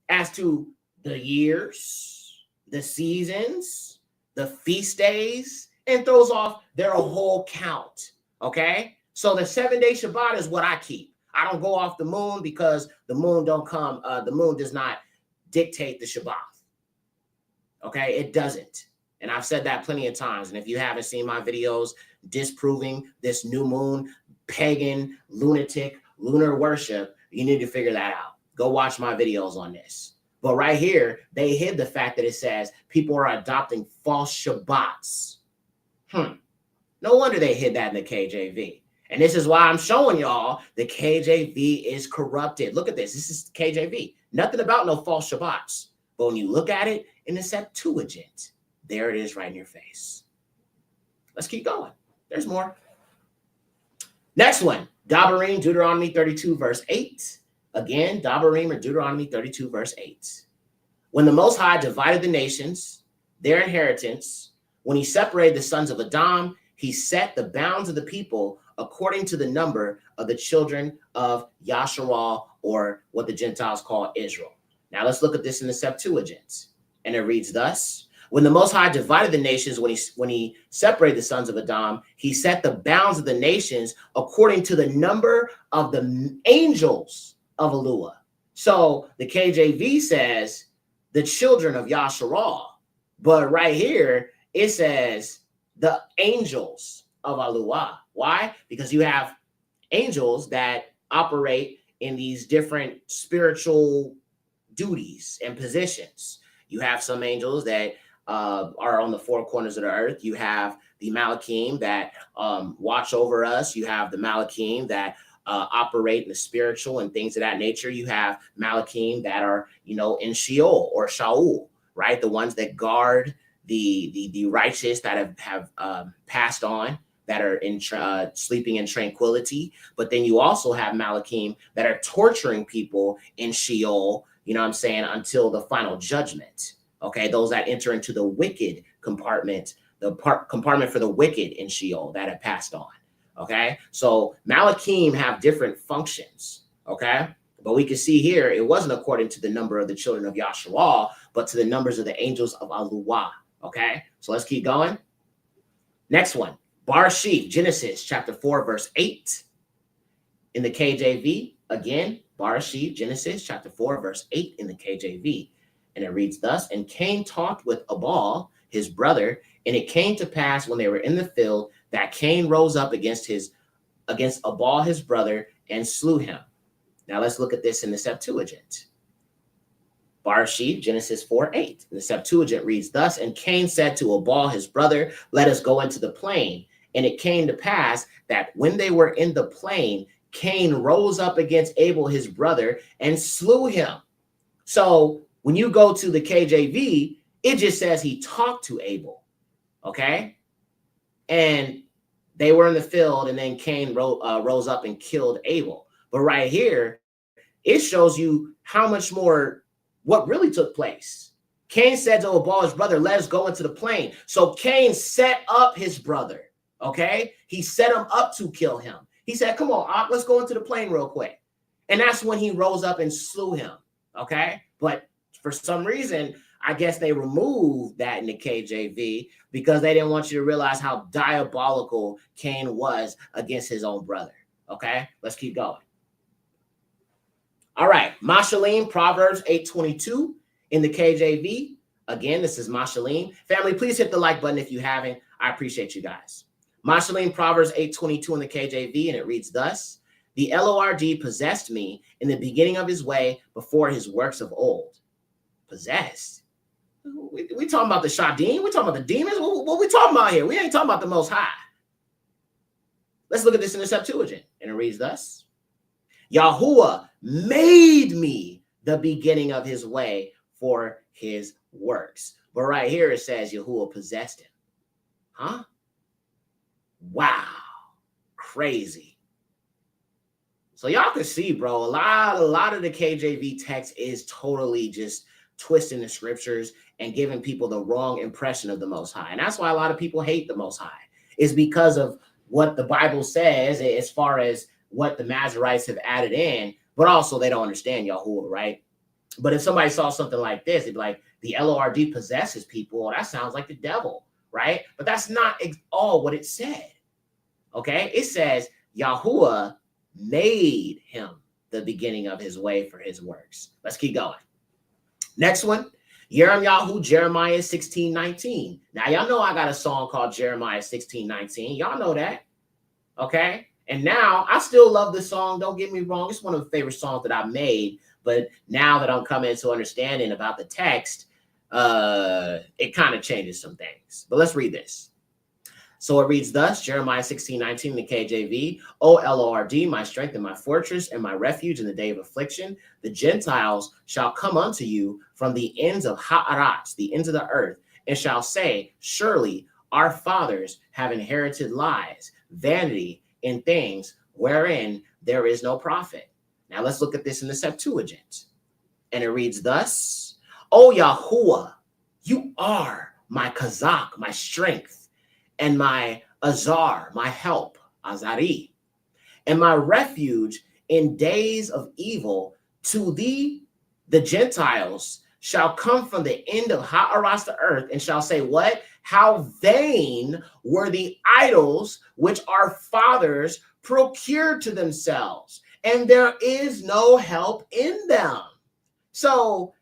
as to the years, the seasons, the feast days, and throws off their whole count. Okay? So the 7-day Shabbat is what I keep. I don't go off the moon because the moon the moon does not dictate the Shabbat. Okay? It doesn't. And I've said that plenty of times. And if you haven't seen my videos disproving this new moon, pagan, lunatic, lunar worship, you need to figure that out. Go watch my videos on this. But right here, they hid the fact that it says people are adopting false Shabbats. No wonder they hid that in the KJV. And this is why I'm showing y'all the KJV is corrupted. Look at this. This is KJV. Nothing about no false Shabbats. But when you look at it in the Septuagint, there it is right in your face. Let's keep going. There's more. Next one, Dabarim, Deuteronomy 32, verse 8. Again, Dabarim or Deuteronomy 32, verse 8. When the Most High divided the nations, their inheritance, when he separated the sons of Adam, he set the bounds of the people according to the number of the children of Yasharal, or what the Gentiles call Israel. Now let's look at this in the Septuagint. And it reads thus: when the Most High divided the nations, when he separated the sons of Adam, he set the bounds of the nations according to the number of the angels of Eluah. So the KJV says the children of Yasharal, but right here it says the angels of Eluah. Why? Because you have angels that operate in these different spiritual duties and positions. You have some angels that are on the four corners of the earth. You have the Malachim that watch over us. You have the Malachim that operate in the spiritual and things of that nature. You have Malachim that are, in Sheol or Shaul, right? The ones that guard the righteous that have passed on, that are in sleeping in tranquility. But then you also have Malachim that are torturing people in Sheol, until the final judgment. Okay, those that enter into the wicked compartment, compartment for the wicked in Sheol that have passed on. Okay, so Malachim have different functions. Okay, but we can see here it wasn't according to the number of the children of Yasharal, but to the numbers of the angels of Eluah. Okay, so let's keep going. Next one, Barashith, Genesis chapter 4, verse 8. In the KJV, again, Barashith, Genesis chapter 4, verse 8 in the KJV. And it reads thus: and Cain talked with Abal, his brother, and it came to pass when they were in the field that Cain rose up against Abal, his brother, and slew him. Now let's look at this in the Septuagint. Barashith, Genesis 4:8. The Septuagint reads thus, and Cain said to Abal, his brother, let us go into the plain. And it came to pass that when they were in the plain, Cain rose up against Abel, his brother, and slew him. So when you go to the KJV, it just says he talked to Abel, okay? And they were in the field, and then Cain rose up and killed Abel. But right here, it shows you how much more, what really took place. Cain said to Abal, his brother, let us go into the plain. So Cain set up his brother, okay? He set him up to kill him. He said, come on, let's go into the plain real quick. And that's when he rose up and slew him, okay? But for some reason, I guess they removed that in the KJV because they didn't want you to realize how diabolical Cain was against his own brother, okay? Let's keep going. All right, Mashalim, Proverbs 8:22 in the KJV. Again, this is Mashalim. Family, please hit the like button if you haven't. I appreciate you guys. Mashalim, Proverbs 8:22 in the KJV, and it reads thus, the Lord possessed me in the beginning of his way before his works of old. Possessed? We talking about the Shadim? We talking about the demons? What we talking about here? We ain't talking about the Most High. Let's look at this in the Septuagint, and it reads thus, Yahuwah made me the beginning of his way for his works. But right here it says Yahuwah possessed him. Huh? Wow. Crazy. So y'all can see, bro, a lot of the KJV text is totally just twisting the scriptures and giving people the wrong impression of the Most High. And that's why a lot of people hate the Most High. It's because of what the Bible says as far as what the Masoretes have added in, but also they don't understand Yahuwah, right? But if somebody saw something like this, they'd be like, the Lord possesses people. Well, that sounds like the devil, right? But that's not all what it said, okay? It says Yahuwah made him the beginning of his way for his works. Let's keep going. Next one, Jeremiah 16:19. Now, y'all know I got a song called Jeremiah 16:19. Y'all know that, okay? And now I still love this song. Don't get me wrong. It's one of the favorite songs that I've made. But now that I'm coming to understanding about the text, it kind of changes some things. But let's read this. So it reads thus, Jeremiah 16:19 in the KJV, O Lord, my strength and my fortress and my refuge in the day of affliction, the Gentiles shall come unto you from the ends of Horites, the ends of the earth, and shall say, surely our fathers have inherited lies, vanity in things wherein there is no profit. Now let's look at this in the Septuagint. And it reads thus, O Yahuwah, you are my kazak, my strength, and my azar, my help, azari, and my refuge in days of evil. To thee, the Gentiles shall come from the end of Ha'aras, the earth, and shall say, what? How vain were the idols which our fathers procured to themselves, and there is no help in them. So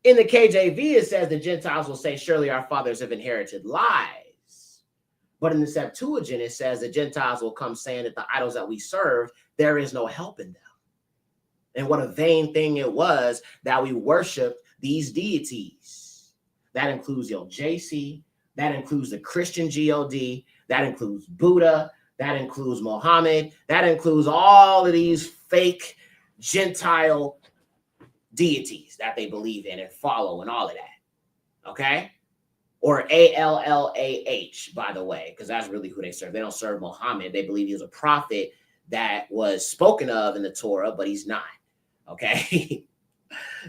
in the KJV, it says the Gentiles will say, surely our fathers have inherited lies. But in the Septuagint, it says the Gentiles will come saying that the idols that we serve, there is no help in them. And what a vain thing it was that we worshiped these deities. That includes your JC, that includes the Christian God, that includes Buddha, that includes Muhammad, that includes all of these fake Gentile deities that they believe in and follow and all of that, okay? Or ALLAH, by the way, because that's really who they serve. They don't serve Muhammad. They believe he was a prophet that was spoken of in the Torah, but he's not, okay?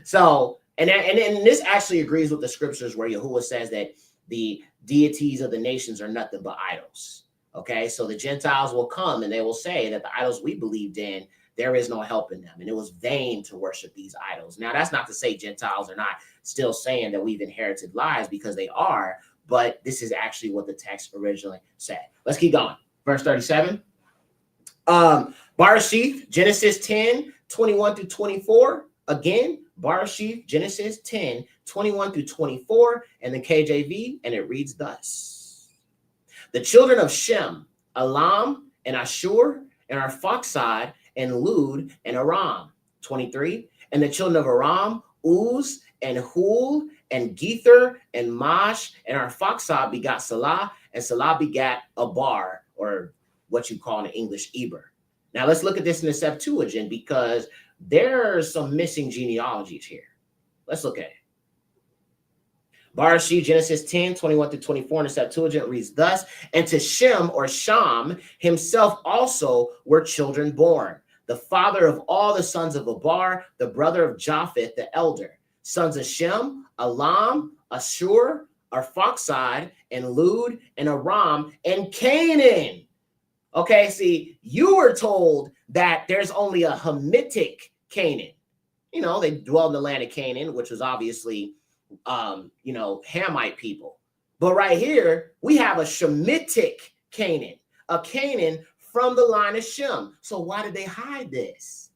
So, and this actually agrees with the scriptures where Yahuwah says that the deities of the nations are nothing but idols, okay? So the Gentiles will come and they will say that the idols we believed in, there is no help in them. And it was vain to worship these idols. Now, that's not to say Gentiles are not still saying that we've inherited lies, because they are, but this is actually what the text originally said. Let's keep going. Verse 37. Barashith, Genesis 10:21-24. Again, Barashith, Genesis 10:21-24, and the KJV, and it reads thus. The children of Shem, Elam, and Ashur, and Arphaxad, and Lud, and Aram. 23. And the children of Aram, Uz, and Hul, and Gether, and Mash, and Arphaxad begot Salah, and Salah begat Abar, or what you call in English, Eber. Now let's look at this in the Septuagint, because there's some missing genealogies here. Let's look at it. Barashi, Genesis 10, 21 through 24 in the Septuagint reads thus, and to Shem, or Sham, himself also were children born, the father of all the sons of Abar, the brother of Japheth, the elder. Sons of Shem, Elam, Ashur, Arphaxad, and Lud, and Aram, and Canaan. Okay, see, you were told that there's only a Hamitic Canaan. You know, they dwell in the land of Canaan, which was obviously, Hamite people. But right here, we have a Shemitic Canaan, a Canaan from the line of Shem. So why did they hide this?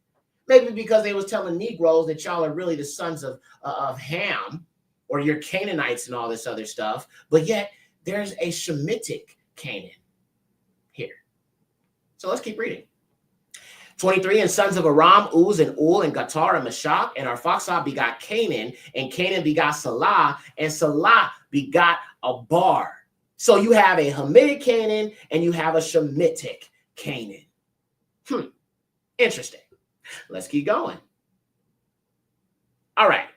Maybe because they was telling Negroes that y'all are really the sons of Ham, or you're Canaanites and all this other stuff. But yet there's a Shemitic Canaan here. So let's keep reading. 23, and sons of Aram, Uz, and Ul, and Gatar, and Meshach, and Arphaxad begot Canaan, and Canaan begot Salah, and Salah begot Abar. So you have a Hamitic Canaan, and you have a Shemitic Canaan. Interesting. Let's keep going. All right.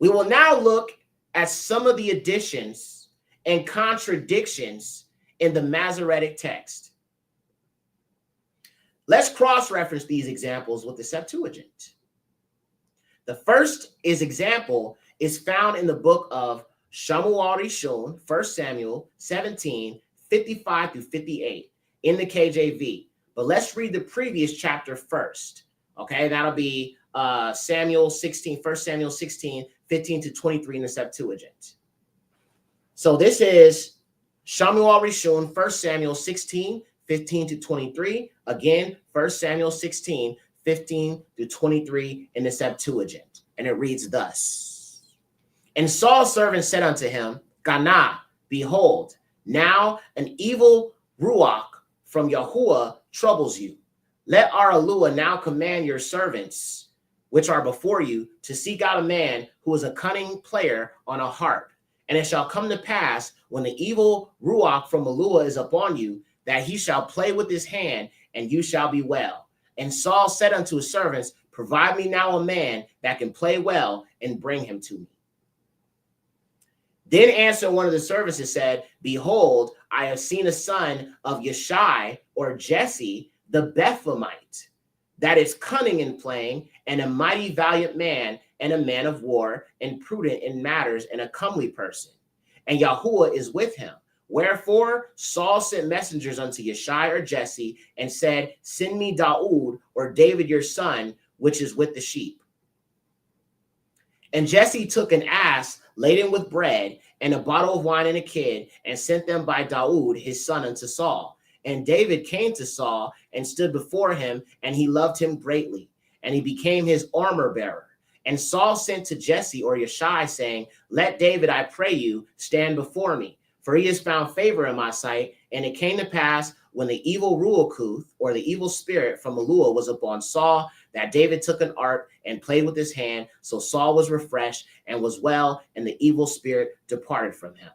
We will now look at some of the additions and contradictions in the Masoretic text. Let's cross-reference these examples with the Septuagint. The first example is found in the book of Shamuel Rishon, 1 Samuel 17, 55 through 58 in the KJV. But let's read the previous chapter first. Okay, that'll be 1 Samuel 16, 15 to 23 in the Septuagint. So this is Shamuel Rishon, 1 Samuel 16, 15 to 23. Again, 1 Samuel 16, 15 to 23 in the Septuagint. And it reads thus. And Saul's servant said unto him, Gana, behold, now an evil ruach from Yahuwah troubles you. Let our Alua now command your servants, which are before you, to seek out a man who is a cunning player on a harp. And it shall come to pass, when the evil ruach from Alua is upon you, that he shall play with his hand, and you shall be well. And Saul said unto his servants, provide me now a man that can play well, and bring him to me. Then answered one of the servants and said, behold, I have seen a son of Yeshai, or Jesse, the Bethlehemite, that is cunning in playing, and a mighty valiant man, and a man of war, and prudent in matters, and a comely person. And Yahuwah is with him. Wherefore Saul sent messengers unto Yeshai, or Jesse, and said, send me Daud, or David your son, which is with the sheep. And Jesse took an ass laden with bread, and a bottle of wine, and a kid, and sent them by Daud his son unto Saul. And David came to Saul and stood before him, and he loved him greatly, and he became his armor bearer. And Saul sent to Jesse, or Yeshai, saying, let David, I pray you, stand before me, for he has found favor in my sight. And it came to pass, when the evil ruakuth, or the evil spirit from Alua, was upon Saul, that David took an harp and played with his hand. So Saul was refreshed and was well, and the evil spirit departed from him.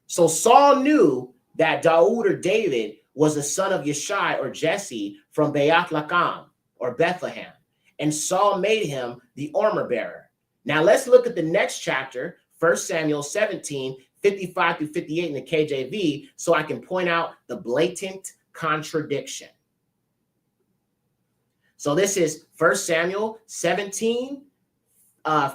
So Saul knew that Daud, or David, was the son of Yeshai, or Jesse, from Beth-Lakam, or Bethlehem. And Saul made him the armor bearer. Now let's look at the next chapter, 1 Samuel 17, 55 through 58 in the KJV, so I can point out the blatant contradiction. So this is 1 Samuel 17,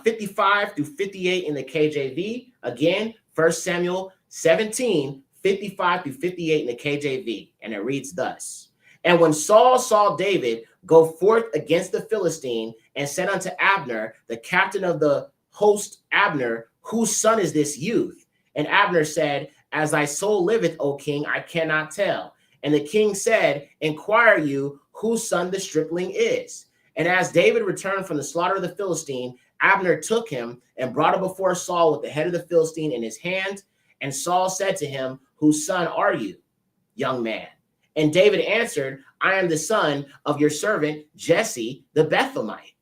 55 through 58 in the KJV. Again, 1 Samuel 17, 55 through 58 in the KJV. And it reads thus. And when Saul saw David go forth against the Philistine, and said unto Abner, the captain of the host, Abner, whose son is this youth? And Abner said, as thy soul liveth, O king, I cannot tell. And the king said, inquire you whose son the stripling is. And as David returned from the slaughter of the Philistine, Abner took him and brought him before Saul with the head of the Philistine in his hand. And Saul said to him, whose son are you, young man? And David answered, I am the son of your servant Jesse the Bethlehemite.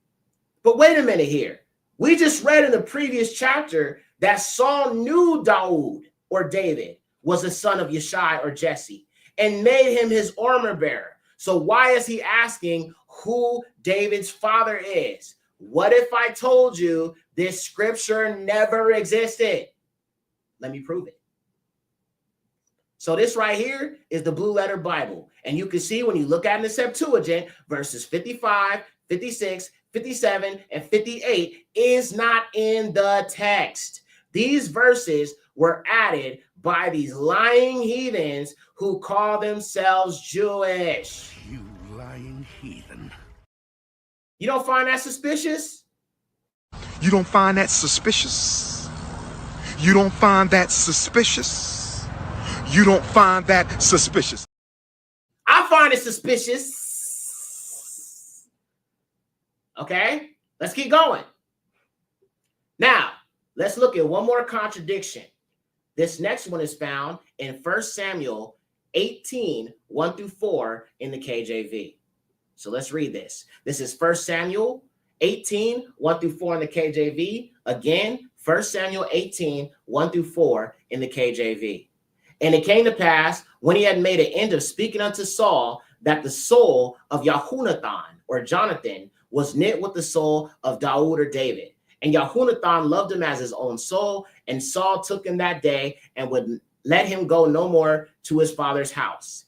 But wait a minute here. We just read in the previous chapter that Saul knew Dawood or David was a son of Yeshai or Jesse and made him his armor bearer. So why is he asking who David's father is? What if I told you this scripture never existed? Let me prove it. So this right here is the blue letter Bible. And you can see when you look at it in the Septuagint, verses 55, 56, 57, and 58 is not in the text. These verses were added by these lying heathens who call themselves Jewish. You lying heathen. You don't find that suspicious? You don't find that suspicious? You don't find that suspicious? You don't find that suspicious? I find it suspicious. Okay, let's keep going. Now, let's look at one more contradiction. This next one is found in 1 Samuel 18, 1 through 4 in the KJV. So let's read this. This is 1 Samuel 18, 1 through 4 in the KJV. Again, 1 Samuel 18, 1 through 4 in the KJV. And it came to pass, when he had made an end of speaking unto Saul, that the soul of Jehonathan or Jonathan was knit with the soul of Dawood or David. And Jehonathan loved him as his own soul, and Saul took him that day and would let him go no more to his father's house.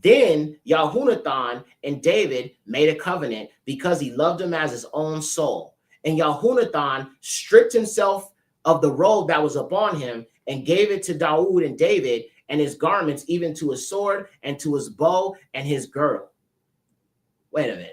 Then Jehonathan and David made a covenant because he loved him as his own soul. And Jehonathan stripped himself of the robe that was upon him and gave it to Dawood and David and his garments, even to his sword and to his bow and his girdle. Wait a minute.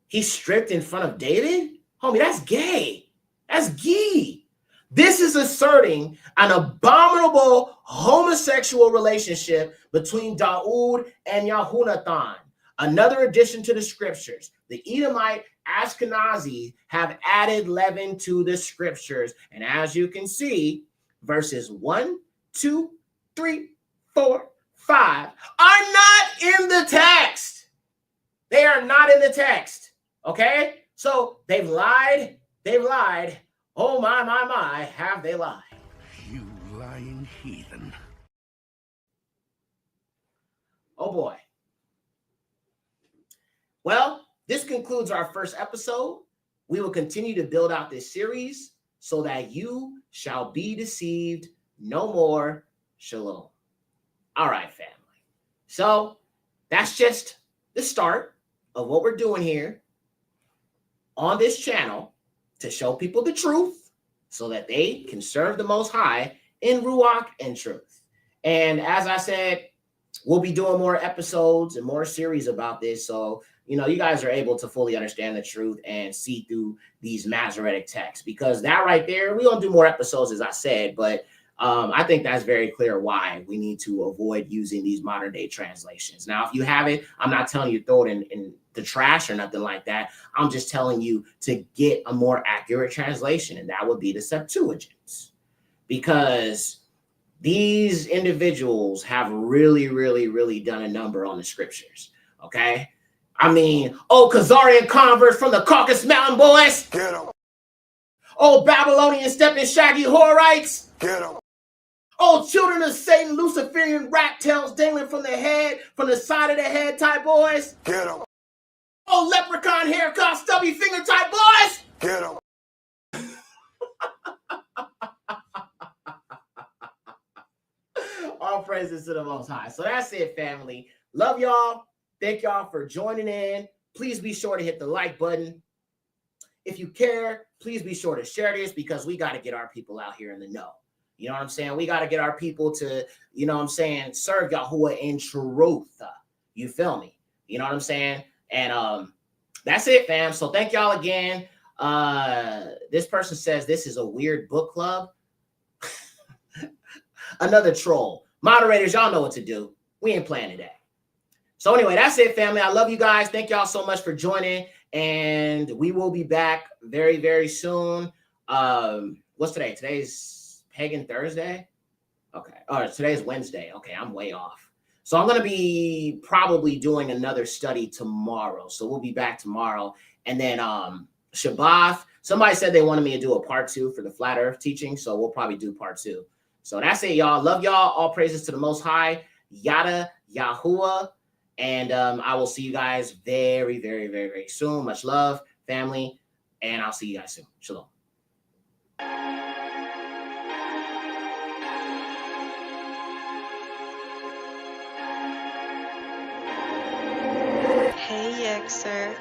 He stripped in front of David? Homie, that's gay. That's gay. This is asserting an abominable homosexual relationship between Dawood and Jehonathan. Another addition to the scriptures. The Edomite Ashkenazi have added leaven to the scriptures. And as you can see, verses 1, 2, 3, 4, 5 are not in the text. They are not in the text. Okay? So they've lied. They've lied. Oh, my, have they lied. You lying heathen. Oh, boy. Well, this concludes our first episode. We will continue to build out this series so that you shall be deceived no more. Shalom. All right, family. So that's just the start of what we're doing here on this channel to show people the truth so that they can serve the Most High in Ruach and truth. And as I said, we'll be doing more episodes and more series about this. So, you know, you guys are able to fully understand the truth and see through these Masoretic texts, because that right there, we're going to do more episodes, as I said, but I think that's very clear why we need to avoid using these modern day translations. Now, if you have it, I'm not telling you to throw it in the trash or nothing like that. I'm just telling you to get a more accurate translation, and that would be the Septuagint, because these individuals have really done a number on the scriptures. Okay. I mean, oh, Khazarian converts from the Caucasus Mountain boys. Get them. Oh, Babylonian stepping shaggy Horites. Get them. Oh, children of Satan, Luciferian rat tails dangling from the head, from the side of the head type boys. Get them. Oh, leprechaun haircut, stubby finger type boys. Get them. All praises to the Most High. So that's it, family. Love y'all. Thank y'all for joining in. Please be sure to hit the like button. If you care, please be sure to share this, because we got to get our people out here in the know. You know what I'm saying? We got to get our people to, you know what I'm saying, serve Yahuwah in truth. You feel me? You know what I'm saying? And that's it, fam. So thank y'all again. This person says this is a weird book club. Another troll. Moderators, y'all know what to do. We ain't playing today. So anyway, that's it, family. I love you guys. Thank y'all so much for joining. And we will be back very soon. What's today? Today's Pagan Thursday. Okay. Oh, today's Wednesday. Okay, I'm way off. So I'm going to be probably doing another study tomorrow. So we'll be back tomorrow. And then Shabbat, Somebody said they wanted me to do a part 2 for the flat earth teaching, so we'll probably do part 2. So that's it, y'all. Love y'all. All praises to the Most High. Yada Yahuwah. And I will see you guys very, very, very, very soon. Much love, family. And I'll see you guys soon. Shalom. Hey, Xer.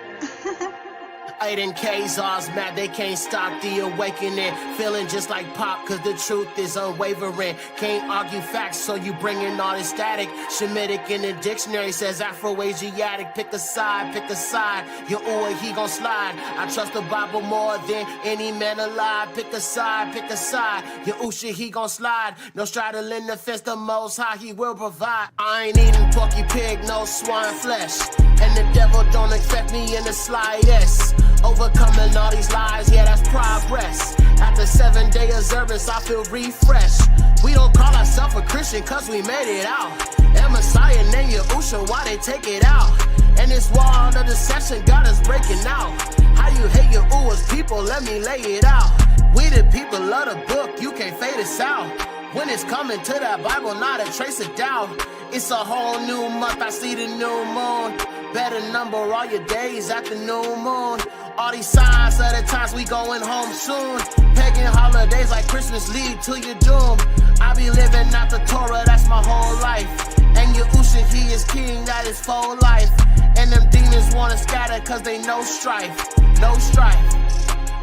Aiden K's mad, they can't stop the awakening. Feeling just like Pop, cause the truth is unwavering. Can't argue facts, so you bringing all this static. Shemitic in the dictionary says Afro-Asiatic. Pick a side, Yahuwah, he gon' slide. I trust the Bible more than any man alive. Pick a side, Yahusha, he gon' slide. No straddle in the fence, the Most High, he will provide. I ain't eating porky pig, no swine flesh. And the devil don't affect me in the slightest. Overcoming all these lies, yeah, that's progress. After 7-day observance, I feel refreshed. We don't call ourselves a Christian cause we made it out. And Messiah named Yahusha, why they take it out? And this wall of deception got us breaking out. How you hate Yahuwah's people, let me lay it out. We the people of the book, you can't fade us out. When it's coming to that Bible, not a trace of doubt. It's a whole new month, I see the new moon. Better number all your days at the new moon. All these signs of the times we going home soon. Pagan holidays like Christmas lead to your doom. I be living out the Torah, that's my whole life. And Yahusha, he is king, that is full life. And them demons wanna scatter cause they no strife. No strife.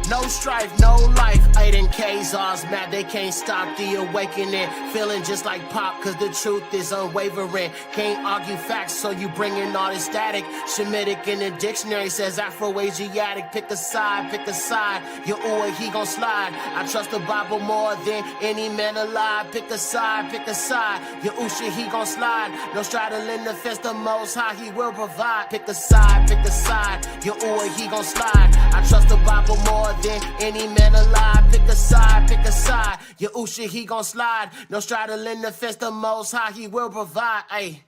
No strife, no life. Aiden K's mad, they can't stop the awakening. Feeling just like Pop, cause the truth is unwavering. Can't argue facts, so you bringing all this static. Shemitic in the dictionary says Afro-Asiatic. Pick a side, Yahuwah, he gon' slide. I trust the Bible more than any man alive. Pick a side, Yahusha, he gon' slide. No straddle in the fence, the Most High, he will provide. Pick a side, Yahuwah, he gon' slide. I trust the Bible more than any man alive. Pick a side, Yahusha, he gon' slide. No straddle in the fence, the Most High, he will provide. Ay.